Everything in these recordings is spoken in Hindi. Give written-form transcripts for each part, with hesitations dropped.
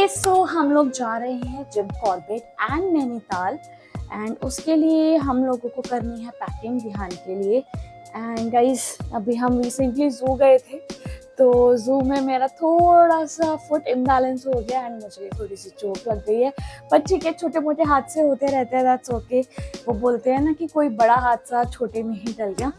सो हम लोग जा रहे हैं Jim Corbett and Nainital and उसके लिए हम लोगों को करनी है पैकिंग विहान के लिए। एंड गाइस अभी हम रिसेंटली जू गए थे तो जू में मेरा थोड़ा सा फुट इम्बैलेंस हो गया एंड मुझे थोड़ी सी चोट लग गई है। पर ठीक है, छोटे मोटे हादसे होते रहते हैं, दैट्स ओके। वो बोलते हैं ना कि कोई बड़ा हादसा छोटे में ही टल गया।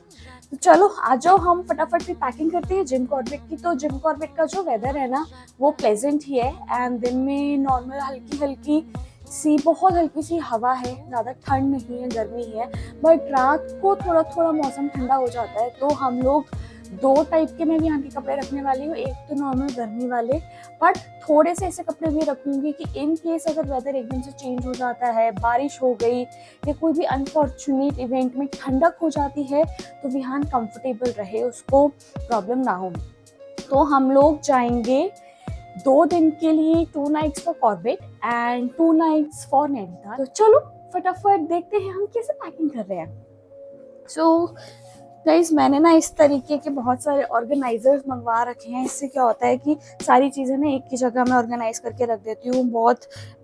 तो चलो आ जाओ, हम फटाफट से पैकिंग करते हैं जिम कॉर्बेट की। तो जिम कॉर्बेट का जो वेदर है ना वो प्लेजेंट ही है एंड दिन में नॉर्मल हल्की हल्की सी बहुत हल्की सी हवा है, ज़्यादा ठंड नहीं है, गर्मी है। बट रात को थोड़ा थोड़ा मौसम ठंडा हो जाता है। तो हम लोग दो टाइप के मैं भी यहाँ के कपड़े रखने वाली हूँ, एक तो नॉर्मल गर्मी वाले, बट थोड़े से ऐसे कपड़े भी रखूंगी कि इन केस अगर वेदर एकदम से चेंज हो जाता है, बारिश हो गई या कोई भी अनफॉर्चुनेट इवेंट में ठंडक हो जाती है तो विहान कंफर्टेबल रहे, उसको प्रॉब्लम ना हो। तो हम लोग जाएंगे 2 दिन के लिए, 2 nights for Corbett and 2 nights for Nainital. तो चलो फटाफट देखते हैं हम कैसे पैकिंग कर रहे हैं। सो गाइस मैंने ना इस तरीके के बहुत सारे ऑर्गेनाइजर्स मंगवा रखे हैं। इससे क्या होता है कि सारी चीज़ें ना एक ही जगह मैं ऑर्गेनाइज करके रख देती हूँ, बहुत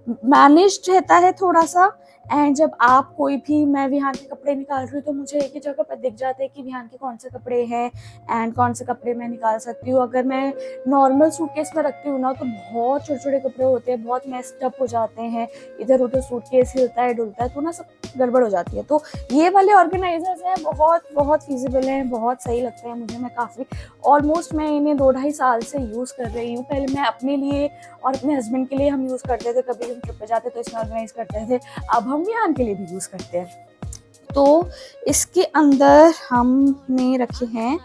मैनेज्ड रहता है थोड़ा सा। एंड जब आप कोई भी, मैं विहान के कपड़े निकाल रही हूँ तो मुझे एक ही जगह पर दिख जाते हैं कि विहान के कौन से कपड़े हैं एंड कौन से कपड़े मैं निकाल सकती हूँ। अगर मैं नॉर्मल सूटकेस में रखती हूँ ना तो बहुत छोटे छोटे कपड़े होते हैं, बहुत मेस्ड अप हो जाते हैं, इधर उधर सूटकेस हिलता है डुलता है तो ना सब गड़बड़ हो जाती है। तो ये वाले ऑर्गेनाइजर्स हैं, बहुत बहुत फीजिबल हैं, बहुत सही लगते हैं मुझे। मैं काफ़ी ऑलमोस्ट मैं इन्हें 2-2.5 साल से यूज़ कर रही हूँ। पहले मैं अपने लिए और अपने हस्बैंड के लिए हम यूज़ करते थे, कभी हम ट्रिप पे जाते तो इसमें ऑर्गेनाइज करते थे। अब हम विहान के लिए भी यूज़ करते हैं। तो इसके अंदर हमने रखे हैं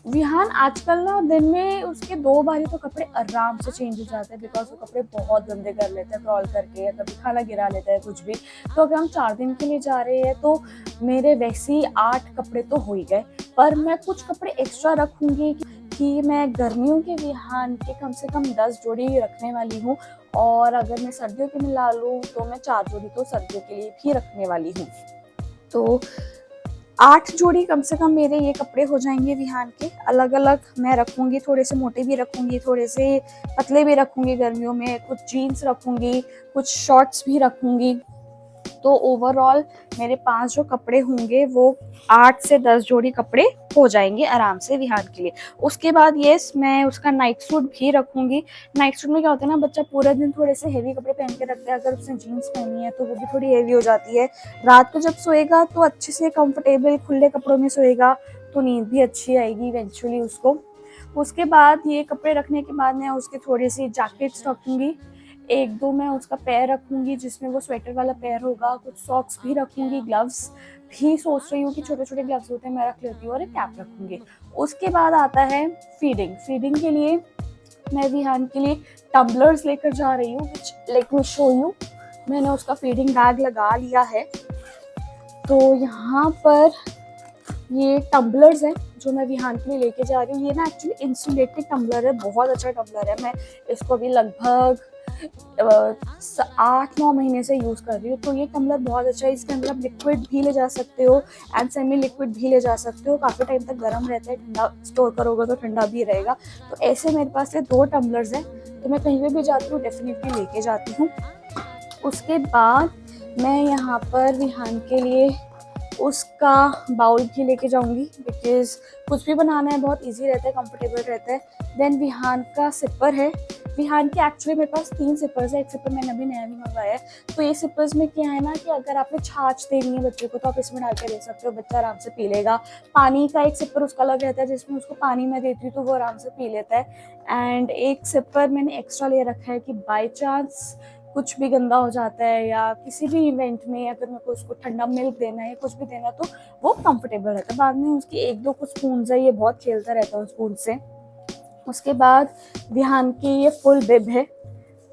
विहान। आजकल ना दिन में उसके 2 बार ही तो कपड़े आराम से चेंज हो जाते हैं, बिकॉज वो कपड़े बहुत गंदे कर लेते हैं क्रॉल करके, या कभी खाना गिरा लेता है कुछ भी। तो अगर हम 4 दिन के लिए जा रहे हैं तो मेरे वैसे ही 8 कपड़े तो हो ही गए, पर मैं कुछ कपड़े एक्स्ट्रा रखूंगी कि मैं गर्मियों के विहान के कम से कम 10 जोड़ी रखने वाली हूँ। और अगर मैं सर्दियों के मिला लूँ तो मैं 4 जोड़ी तो सर्दियों के लिए भी रखने वाली हूँ। तो 8 जोड़ी कम से कम मेरे ये कपड़े हो जाएंगे विहान के। अलग अलग मैं रखूंगी, थोड़े से मोटे भी रखूंगी, थोड़े से पतले भी रखूंगी गर्मियों में, कुछ जीन्स रखूंगी, कुछ शॉर्ट्स भी रखूंगी। तो ओवरऑल मेरे 5 जो कपड़े होंगे वो 8 से 10 जोड़ी कपड़े हो जाएंगे आराम से विहान के लिए। उसके बाद यस मैं उसका नाइट सूट भी रखूंगी। नाइट सूट में क्या होता है ना, बच्चा पूरा दिन थोड़े से हेवी कपड़े पहन के रखता है, अगर उसने जीन्स पहनी है तो वो भी थोड़ी हेवी हो जाती है। रात को जब सोएगा तो अच्छे से कंफर्टेबल खुले कपड़ों में सोएगा तो नींद भी अच्छी आएगी इवेंचुअली उसको। उसके बाद ये कपड़े रखने के बाद मैं उसके थोड़ी सी जैकेट्स रखूंगी, 1-2 मैं उसका पैर रखूंगी जिसमें वो स्वेटर वाला पैर होगा, कुछ सॉक्स भी रखूंगी, ग्लव्स भी सोच रही हूँ कि छोटे छोटे ग्लव्स होते हैं मैं रख लेती हूँ, और एक कैप रखूंगी। उसके बाद आता है फीडिंग के लिए मैं विहान के लिए टम्बलर्स लेकर जा रही हूँ, विच लेट मी शो यू। मैंने उसका फीडिंग बैग लगा लिया है। तो यहाँ पर ये टम्बलर्स हैं जो मैं विहान के लिए लेके जा रही हूँ। ये ना एक्चुअली इंसुलेटेड टम्बलर है, बहुत अच्छा टम्बलर है। मैं इसको अभी लगभग 8-9 महीने से यूज़ कर रही हूँ। तो ये टम्बलर बहुत अच्छा है, इसके अंदर आप लिक्विड भी ले जा सकते हो एंड सेमी लिक्विड भी ले जा सकते हो। काफ़ी टाइम तक गर्म रहता है, ठंडा स्टोर करोगे तो ठंडा भी रहेगा। तो ऐसे मेरे पास ये 2 टम्बलर्स हैं, तो मैं कहीं पे भी जाती हूँ डेफिनेटली लेके जाती हूँ। उसके बाद मैं यहाँ पर विहान के लिए उसका बाउल भी लेके जाऊंगी, बिकॉज कुछ भी बनाना है बहुत इजी रहता है, कंफर्टेबल रहता है। देन विहान का सिपर है। विहान के एक्चुअली मेरे पास 3 सिपर्स है, एक सिपर मैंने अभी नया भी मंगवाया है। तो ये सिपर्स में क्या है ना कि अगर आपने छाछ देनी है बच्चे को तो आप इसमें डाल के दे सकते हो, बच्चा आराम से पी लेगा। पानी का एक सिपर उसका अलग रहता है जिसमें उसको पानी में देती हूँ तो वो आराम से पी लेता है। एंड एक सिपर मैंने एक्स्ट्रा ले रखा है कि बाई चांस कुछ भी गंदा हो जाता है या किसी भी इवेंट में अगर मेरे को उसको ठंडा मिल्क देना है, कुछ भी देना तो वो कंफर्टेबल रहता है। बाद में उसकी 1-2 कुछ स्पून है, ये बहुत खेलता रहता है उस स्पून से। उसके बाद विहान की ये फुल बिब है,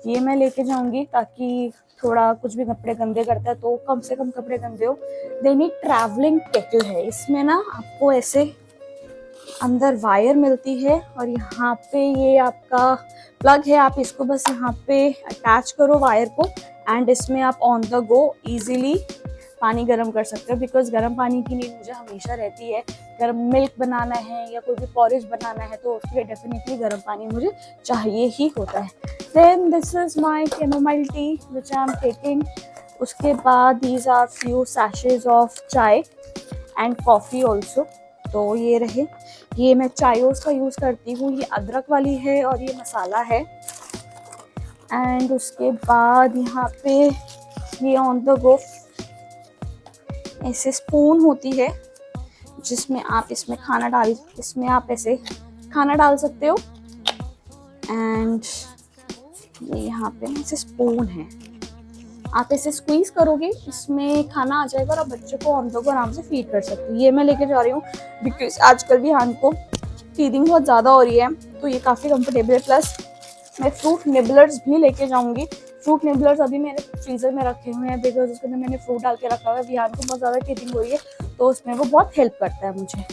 ये मैं लेके जाऊंगी ताकि थोड़ा कुछ भी कपड़े गंदे करता है तो कम से कम कपड़े गंदे हो। देन ये ट्रैवलिंग केटल है, इसमें ना आपको ऐसे अंदर वायर मिलती है और यहाँ पे ये आपका प्लग है, आप इसको बस यहाँ पे अटैच करो वायर को एंड इसमें आप ऑन द गो इजीली पानी गर्म कर सकते हो, बिकॉज गर्म पानी की नीड मुझे हमेशा रहती है। गर्म मिल्क बनाना है या कोई भी पॉरेज बनाना है तो उसके लिए डेफिनेटली गर्म पानी मुझे चाहिए ही होता है। Then this is my chamomile tea which I am taking. उसके बाद दीज आर फ्यू सैशेज of chai and coffee also. तो ये रहे, ये मैं चायोस का यूज़ करती हूँ, ये अदरक वाली है और ये मसाला है। एंड उसके बाद यहाँ पे ये ऑन द गो ऐसे स्पून होती है जिसमें आप इसमें आप ऐसे खाना डाल सकते हो। एंड ये यहाँ पे ऐसे स्पून है, आप ऐसे स्क्वीज करोगे इसमें खाना आ जाएगा और आप बच्चे को ऑन द गो आराम से फीड कर सकते हो। ये मैं लेके जा रही हूँ बिकॉज आजकल भी हान को फीडिंग बहुत ज़्यादा हो रही है तो ये काफ़ी कंफर्टेबल है। प्लस मैं फ्रूट निबलर्स भी लेके जाऊंगी। फ्रूट निबलर्स अभी मैंने फ्रीजर में रखे हुए हैं बिकॉज उसके अंदर मैंने फ्रूट डाल के रखा हुआ है। विहान को बहुत ज़्यादा टीथिंग हो रही है तो उसमें वो बहुत हेल्प करता है मुझे।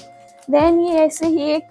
देन ये ऐसे ही एक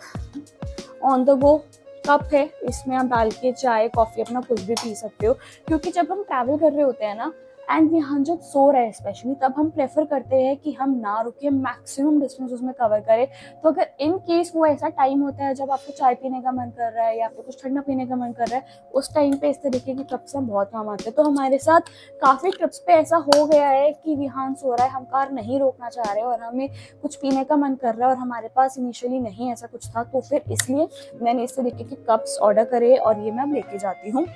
ऑन द गो कप है, इसमें आप डाल के चाय कॉफ़ी अपना कुछ भी पी सकते हो। क्योंकि जब हम ट्रैवल कर रहे होते हैं ना एंड विहान जब सो रहा है स्पेशली, तब हम प्रेफर करते हैं कि हम ना रुके, मैक्सिमम डिस्टेंस उसमें कवर करें। तो अगर इन केस वो ऐसा टाइम होता है जब आपको चाय पीने का मन कर रहा है या फिर कुछ ठंडा पीने का मन कर रहा है, उस टाइम पे इस तरीके की कप्स हम बहुत काम आते हैं। तो हमारे साथ काफ़ी ट्रिप्स पे ऐसा हो गया है कि विहान सो रहा है, हम कार नहीं रोकना चाह रहे और हमें कुछ पीने का मन कर रहा है और हमारे पास इनिशियली नहीं ऐसा कुछ था, तो फिर इसलिए मैंने इस तरीके की कप्स ऑर्डर करे और ये मैं अब लेके जाती हूँ।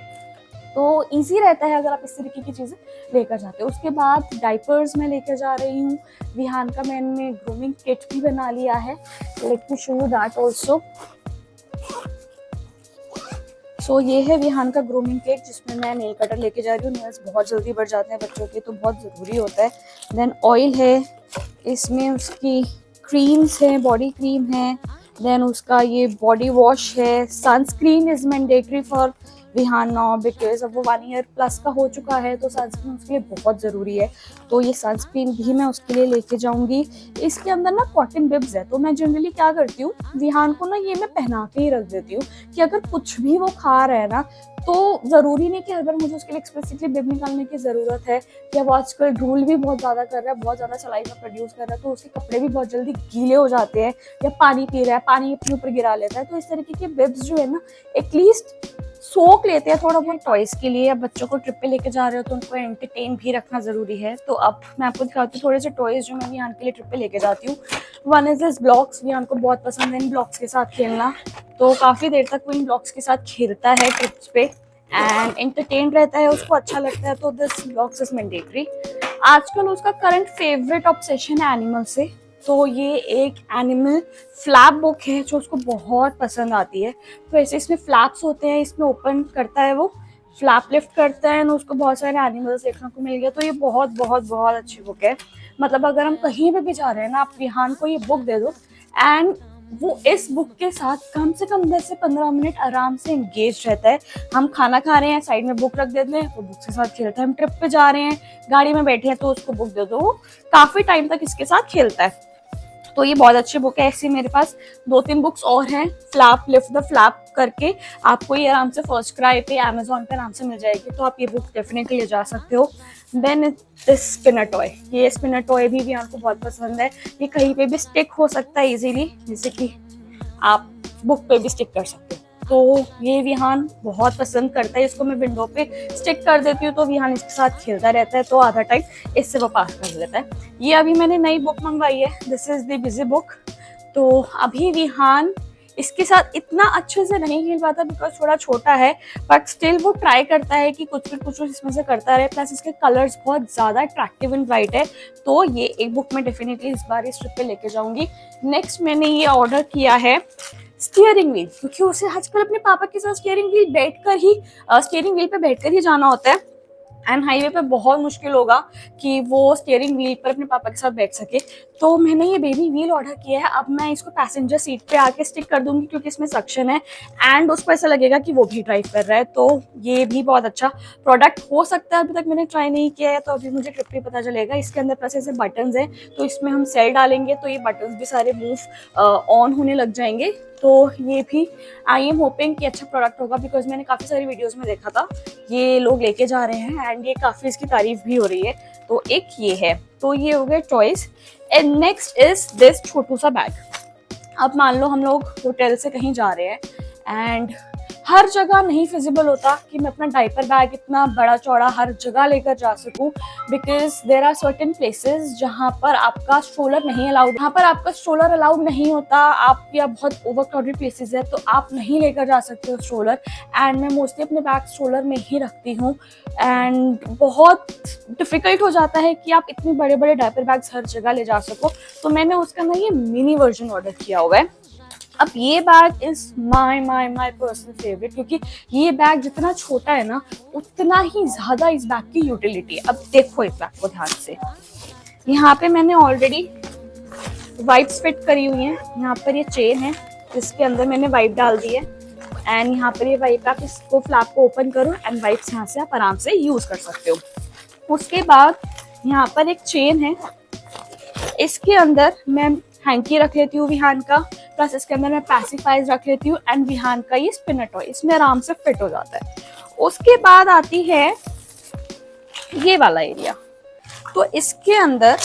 तो इजी रहता है अगर आप इस तरीके की चीज़ें लेकर जाते हो। उसके बाद डाइपर्स मैं लेकर जा रही हूँ। विहान का मैंने ग्रूमिंग किट भी बना लिया है, let me show you that also. So ये है विहान का ग्रूमिंग किट जिसमें मैं नेल कटर लेके जा रही हूँ। नेल्स बहुत जल्दी बढ़ जाते हैं बच्चों के, तो बहुत ज़रूरी होता है। देन ऑयल है, इसमें उसकी क्रीम्स हैं, बॉडी क्रीम है। देन उसका ये बॉडी वॉश है। Sunscreen is mandatory for Vihaan now because अब वो 1 ईयर प्लस का हो चुका है तो सनस्क्रीन उसके लिए बहुत ज़रूरी है। तो ये सनस्क्रीन भी मैं उसके लिए लेके जाऊंगी। इसके अंदर ना कॉटन बिब्स है, तो मैं जनरली क्या करती हूँ, विहान को ना ये मैं पहना के ही रख देती हूँ कि अगर कुछ भी वो खा रहा है ना तो ज़रूरी नहीं कि हर बार मुझे उसके लिए एक्सप्लिसिटली बिब निकालने की ज़रूरत है। या वो आजकल ड्रूल भी बहुत ज़्यादा कर रहा है, बहुत ज़्यादा सलाइवा प्रोड्यूस कर रहा है, तो उसके कपड़े भी बहुत जल्दी गीले हो जाते हैं। या पानी पी रहा है, पानी अपने ऊपर गिरा लेता है, तो इस तरीके के बिब्स जो है ना एटलीस्ट सोख लेते हैं थोड़ा बहुत टॉयज के लिए। अब बच्चों को ट्रिप पे लेके जा रहे हो तो उनको एंटरटेन भी रखना जरूरी है। तो अब मैं आपको दिखाती हूँ थोड़े से टॉयज जो मैं विहान के लिए ट्रिप पे लेके जाती हूँ। One is this blocks, Vihaan को बहुत पसंद है इन ब्लॉक्स के साथ खेलना, तो काफी देर तक वो इन ब्लॉक्स के साथ खेलता है ट्रिप्स पे एंड एंटरटेन रहता है, उसको अच्छा लगता है। तो दिस ब्लॉक्स इज मैंडेटरी। आजकल उसका करंट फेवरेट ऑब्सेशन है एनिमल से, तो ये एक एनिमल फ्लैप बुक है जो उसको बहुत पसंद आती है। तो ऐसे इसमें फ्लैप्स होते हैं, इसमें ओपन करता है वो फ्लैप लिफ्ट करता है, उसको बहुत सारे एनिमल्स देखने को मिल गया। तो ये बहुत बहुत बहुत अच्छी बुक है। मतलब अगर हम कहीं पे भी जा रहे हैं ना, आप विहान को ये बुक दे दो एंड वो इस बुक के साथ कम से कम 10 से 15 मिनट आराम से एंगेज रहता है। हम खाना खा रहे हैं, साइड में बुक रख देते हैं, वो बुक के साथ खेलता है। हम ट्रिप पे जा रहे हैं, गाड़ी में बैठे हैं, तो उसको बुक दे दो, वो काफी टाइम तक इसके साथ खेलता है। तो ये बहुत अच्छी बुक है। ऐसी मेरे पास 2-3 बुक्स और हैं। फ्लैप लिफ्ट द फ्लैप करके आपको ये आराम से फर्स्ट क्राई पे अमेजोन पे आराम से मिल जाएगी, तो आप ये बुक डेफिनेटली ले जा सकते हो। देन दिस स्पिनर टॉय, ये स्पिनर टॉय भी विहान को बहुत पसंद है। ये कहीं पे भी स्टिक हो सकता है इजीली, जैसे कि आप बुक पे भी स्टिक कर सकते हो। तो ये विहान बहुत पसंद करता है। इसको मैं विंडो पे स्टिक कर देती हूँ तो विहान इसके साथ खेलता रहता है, तो आधा टाइम इससे वो पास कर लेता है। ये अभी मैंने नई बुक मंगवाई है, this is the busy book. तो अभी विहान इसके साथ इतना अच्छे से नहीं खेल पाता बिकॉज थोड़ा छोटा है, बट स्टिल वो ट्राई करता है कि कुछ इसमें से करता रहे। प्लस इसके कलर्स बहुत ज़्यादा अट्रैक्टिव एंड ब्राइट है, तो ये एक बुक मैं डेफिनेटली इस बार इस ट्रिप पे लेके जाऊंगी। नेक्स्ट मैंने ये ऑर्डर किया है स्टीयरिंग व्हील, क्योंकि उसे आजकल अपने पापा के साथ स्टीयरिंग व्हील पे बैठकर ही जाना होता है एंड हाईवे पे बहुत मुश्किल होगा कि वो स्टीयरिंग व्हील पर अपने पापा के साथ बैठ सके। तो मैंने ये बेबी व्हील ऑर्डर किया है। अब मैं इसको पैसेंजर सीट पे आके स्टिक कर दूंगी क्योंकि इसमें सक्शन है एंड उसको ऐसा लगेगा कि वो भी ड्राइव कर रहा है। तो ये भी बहुत अच्छा प्रोडक्ट हो सकता है। अभी तक मैंने ट्राई नहीं किया है, तो अभी मुझे ट्रिप पे पता चलेगा। इसके अंदर प्लस ऐसे बटन्स हैं, तो इसमें हम सेल डालेंगे तो ये बटन्स भी सारे मूव ऑन होने लग जाएंगे। तो तो ये भी आई एम होपिंग कि अच्छा प्रोडक्ट होगा, बिकॉज मैंने काफ़ी सारी वीडियोस में देखा था ये लोग लेके जा रहे हैं एंड ये काफ़ी इसकी तारीफ भी हो रही है। तो एक ये है, तो ये हो गया choice. And next is this छोटू सा बैग। अब मान लो हम लोग होटल से कहीं जा रहे हैं एंड हर जगह नहीं फिजिबल होता कि मैं अपना डायपर बैग इतना बड़ा चौड़ा हर जगह लेकर जा सकूं, because there are certain places जहां पर आपका स्ट्रोलर नहीं अलाउड, जहां पर आपका स्ट्रोलर अलाउड नहीं होता, आप या बहुत ओवर क्राउडेड प्लेसेस है तो आप नहीं लेकर जा सकते हो स्ट्रोलर। एंड मैं मोस्टली अपने बैग स्ट्रोलर में ही रखती हूँ एंड बहुत डिफिकल्ट हो जाता है कि आप इतने बड़े बड़े डायपर बैग्स हर जगह ले जा सको। तो मैंने उसका ना ये मिनी वर्जन ऑर्डर किया हुआ है। अब ये bag is my personal favourite, क्योंकि ये बैग जितना छोटा है ना उतना ही ज्यादा इस बैग की यूटिलिटी है। अब देखो इस बैग को ध्यान से, यहाँ पे मैंने ऑलरेडी वाइप्स फिट करी हुई हैं। यहाँ पर ये चेन है जिसके अंदर मैंने वाइप डाल दी है एंड यहाँ पर ये वाइप, आप इसको फ्लैप को ओपन करो एंड वाइप्स यहाँ से आप आराम से यूज कर सकते हो। उसके बाद यहाँ पर एक चेन है, इसके अंदर मैं हैंकी रख लेती हूँ विहान का, प्लस इसके अंदर मैं पैसिफाइज रख लेती हूँ एंड विहान का ये स्पिनर टॉय इसमें आराम से फिट हो जाता है। उसके बाद आती है ये वाला एरिया, तो इसके अंदर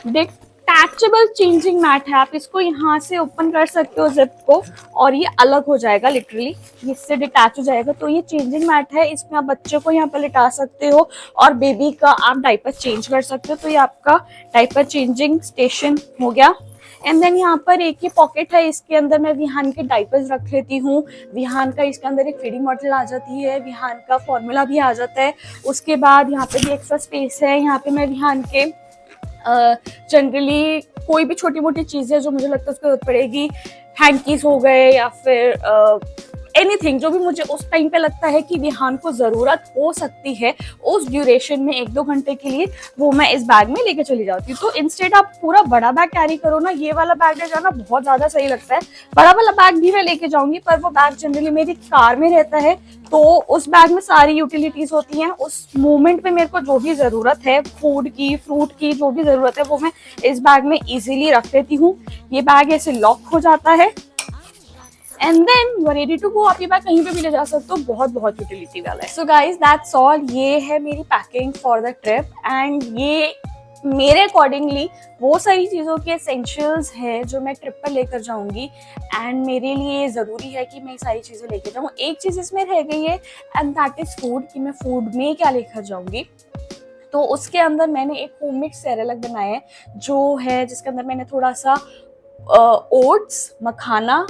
डिटैचेबल चेंजिंग मैट है। आप इसको यहाँ से ओपन कर सकते हो जिप को और ये अलग हो जाएगा, लिटरली इससे डिटैच हो जाएगा। तो ये चेंजिंग मैट है, इसमें आप बच्चे को यहाँ पर लिटा सकते हो और बेबी का आप डायपर चेंज कर सकते हो। तो ये आपका डायपर चेंजिंग स्टेशन हो गया। एंड देन यहाँ पर एक ही पॉकेट है, इसके अंदर मैं विहान के डाइपर्स रख लेती हूँ। विहान का इसके अंदर एक फीडिंग बॉटल आ जाती है, विहान का फॉर्मूला भी आ जाता है। उसके बाद यहाँ पे भी एक्स्ट्रा स्पेस है, यहाँ पे मैं विहान के जनरली कोई भी छोटी मोटी चीजें जो मुझे लगता है उसकी जरूरत पड़ेगी, हैंकीज हो गए या फिर एनीथिंग जो भी मुझे उस टाइम पे लगता है कि विहान को जरूरत हो सकती है उस ड्यूरेशन में 1-2 घंटे के लिए, वो मैं इस बैग में लेके चली जाती हूँ। तो इंस्टेड आप पूरा बड़ा बैग कैरी करो ना, ये वाला बैग ले जाना बहुत ज्यादा सही लगता है। बड़ा वाला बैग भी मैं लेके जाऊंगी, पर वो बैग जनरली मेरी कार में रहता है, तो उस बैग में सारी यूटिलिटीज होती हैं। उस मोमेंट पे मेरे को जो भी जरूरत है, फूड की, फ्रूट की, जो भी जरूरत है वो मैं इस बैग में इजीली रख लेती हूँ। ये बैग ऐसे लॉक हो जाता है and then you are ready to go. आप ये बैग कहीं पे भी ले जा सकते हो, बहुत यूटिलिटी वाला है। सो गाइज दैट्स ऑल, ये है मेरी packing for the trip and ये मेरे अकॉर्डिंगली वो सारी चीज़ों के एसेंशियल्स हैं जो मैं ट्रिप पर लेकर जाऊंगी एंड मेरे लिए ज़रूरी है कि मैं सारी चीज़ें लेकर जाऊँ। एक चीज़ इसमें रह गई है एंड दैट इज़ फूड, कि मैं फूड में क्या लेकर जाऊंगी। तो उसके अंदर मैंने एक होममेड सेरेलक बनाया है, जो है जिसके अंदर मैंने थोड़ा सा ओट्स, मखाना,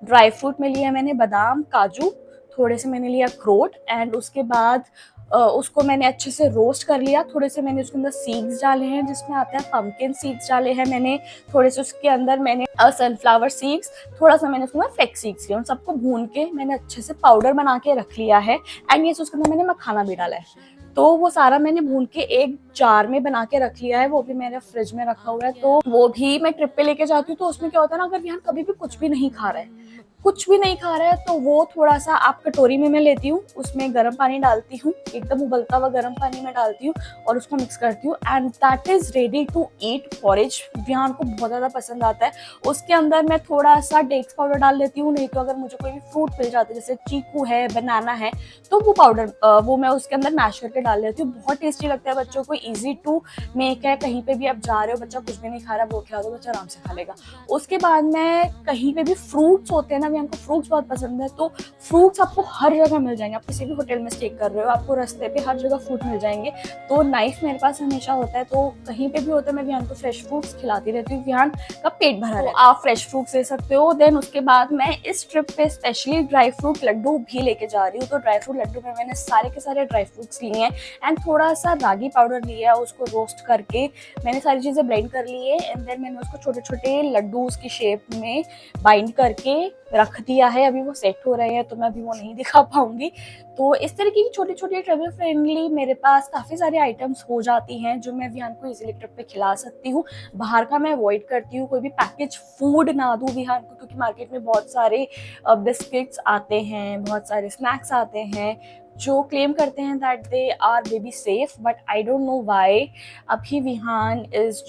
ड्राई फ्रूट में लिया मैंने बादाम, काजू, थोड़े से मैंने लिया अखरोट एंड उसके बाद उसको मैंने अच्छे से रोस्ट कर लिया। थोड़े से मैंने उसके अंदर सीड्स डाले हैं, जिसमें आते हैं पम्पकिन सीड्स डाले हैं मैंने, थोड़े से उसके अंदर मैंने सनफ्लावर सीड्स, थोड़ा सा मैंने उसके अंदर फ्लेक्स सीड्स लिया। उन सबको भून के मैंने अच्छे से पाउडर बना के रख लिया है एंड ये उसके अंदर मैंने मखाना भी डाला है। तो वो सारा मैंने भून के एक जार में बना के रख लिया है, वो भी मेरे फ्रिज में रखा हुआ है। तो वो भी मैं ट्रिप पे लेके जाती हूँ। तो उसमें क्या होता है ना, अगर विहान कभी भी कुछ भी नहीं खा रहा है तो वो थोड़ा सा आप कटोरी में मैं लेती हूँ, उसमें गर्म पानी डालती हूँ, एकदम उबलता हुआ गर्म पानी में डालती हूँ और उसको मिक्स करती हूँ and that is ready to eat porridge. Vihaan को बहुत ज़्यादा पसंद आता है। उसके अंदर मैं थोड़ा सा डेट्स पाउडर डाल लेती हूँ, नहीं तो अगर मुझे कोई भी फ्रूट मिल जाता है जैसे चीकू है, बनाना है, तो वो पाउडर वो मैं उसके अंदर मैश करके डाल लेती हूँ। बहुत टेस्टी लगता है बच्चों को, ईजी टू मेक है। कहीं पे भी आप जा रहे हो, बच्चा कुछ भी नहीं खा रहा, वो खिला दो, बच्चा आराम से खा लेगा। उसके बाद मैं कहीं पे भी फ्रूट्स होते हैं ना, हमको फ्रूट्स बहुत पसंद है, तो फ्रूट्स आपको हर जगह मिल जाएंगे। आप किसी भी होटल में स्टे कर रहे हो, आपको रास्ते पे हर जगह फ्रूट मिल जाएंगे। तो नाइफ मेरे पास हमेशा होता है, तो कहीं पे भी होता है मैं विहान को फ्रेश फ्रूट्स खिलाती रहती हूँ। विहान का पेट भरा रहता है, आप फ्रेश फ्रूट्स ले सकते हो। देन उसके बाद मैं इस ट्रिप पे स्पेशली ड्राई फ्रूट लड्डू भी लेके जा रही हूँ। तो ड्राई फ्रूट लड्डू में मैंने सारे के सारे ड्राई फ्रूट्स लिए हैं एंड थोड़ा सा रागी पाउडर लिया है, उसको रोस्ट करके मैंने सारी चीज़ें ब्लेंड कर ली है एंड देन मैंने उसको छोटे छोटे लड्डू की शेप में बाइंड करके रख दिया है। अभी वो सेट हो रहे हैं तो मैं अभी वो नहीं दिखा पाऊंगी। तो इस तरीके की छोटी छोटी ट्रेवल फ्रेंडली मेरे पास काफ़ी सारे आइटम्स हो जाती हैं जो मैं विहान को इजीली ट्रिप पे खिला सकती हूँ। बाहर का मैं अवॉइड करती हूँ, कोई भी पैकेज फूड ना दूँ विहान को, क्योंकि मार्केट में बहुत सारे बिस्किट्स आते हैं, बहुत सारे स्नैक्स आते हैं जो क्लेम करते हैं that they are baby safe, but I don't know why. अभी Vihaan is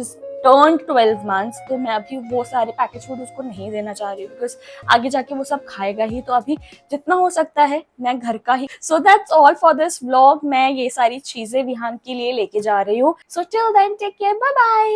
just turn 12 months, तो मैं अभी वो सारे पैकेज फूड उसको नहीं देना चाह रही हूँ बिकॉज आगे जाके वो सब खाएगा ही, तो अभी जितना हो सकता है मैं घर का ही। So that's all for this vlog. मैं ये सारी चीजें विहान के लिए लेके जा रही हूँ। So till then take care, bye bye.